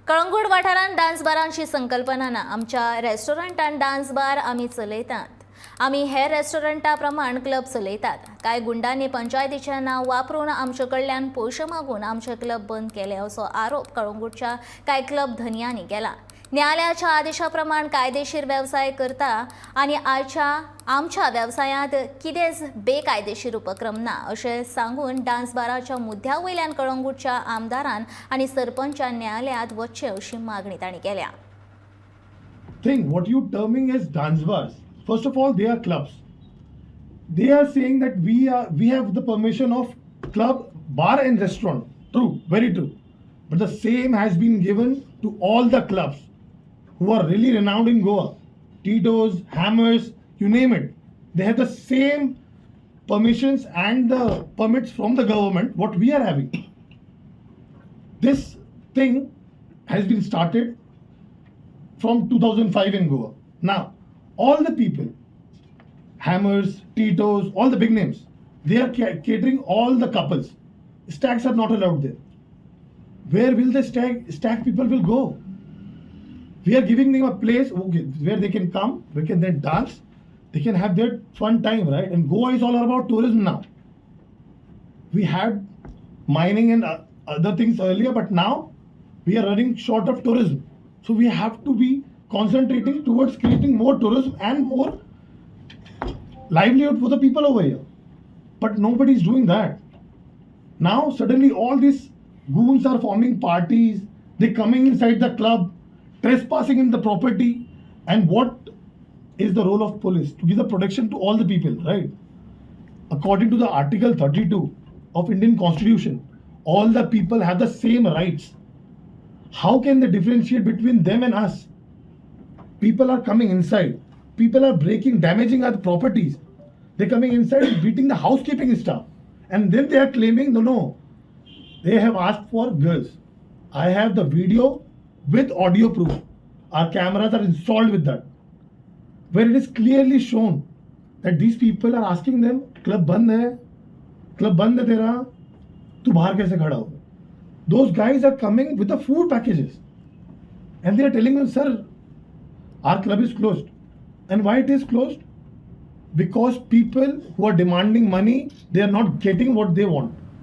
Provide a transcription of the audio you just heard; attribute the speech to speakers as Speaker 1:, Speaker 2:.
Speaker 1: कळंगूट वाठारांत डान्स बारांची संकल्पना ना. आमच्या रेस्टॉरंटान डान्स बार आमी चलयतात. आमी हेर रेस्टॉरंटा प्रमाण क्लब चलयतात. कांय गुंडांनी पंचायतीचें नांव वापरून आमचे कडल्यान पयशे मागून आमचे क्लब बंद केले असो आरोप कळंगूटच्या कांय क्लब धन्यांनी केला. न्यायालयाच्या आदेशा प्रमाण कायदेशीर वेवसाय करता आनी आमच्या वेवसायांत कितेंच बेकायदेशीर उपक्रम ना अशें सांगून डान्स बाराच्या मुद्द्या वयल्यान कळंगूटच्या आमदारान आनी सरपंचान न्यायालयांत वचचें अशी मागणी तांणी केल्या.
Speaker 2: Think what you terming as dance bars. First of all, they are clubs. They are saying that we have the permission of club, bar and restaurant. True, very true. But the same has been given to all the clubs who are really renowned in Goa. Tito's, Hammers, you name it. They have the same permissions and the permits from the government what we are having. This thing has been started from 2005 in Goa. Now, all the people, Hammers, Tito's, all the big names, they are catering all the couples. Stags are not allowed there. Where will the stag people will go? We are giving them a place where they can come, we can then dance, they can have their fun time, right? And Goa is all about tourism now. We had mining and other things earlier, but now we are running short of tourism. So we have to be concentrating towards creating more tourism and more livelihood for the people over here. But nobody is doing that. Now suddenly all these goons are forming parties, they're coming inside the club, trespassing in the property. And what is the role of police? To give the protection to all the people, right? According to the Article 32 of Indian Constitution, all the people have the same rights. How can they differentiate between them and us? People are coming inside. People are breaking, damaging our properties. They're coming inside and beating the housekeeping staff. And then they are claiming, no. They have asked for girls. I have the video with audio proof. Our cameras are installed with that. Where it is clearly shown that these people are asking them, club band hai tera, tu bahar kaise khada ho? Those guys are coming with the food packages. And they are telling them, sir, our club is closed. And why it is closed? Because people who are demanding money, they are not getting what they want.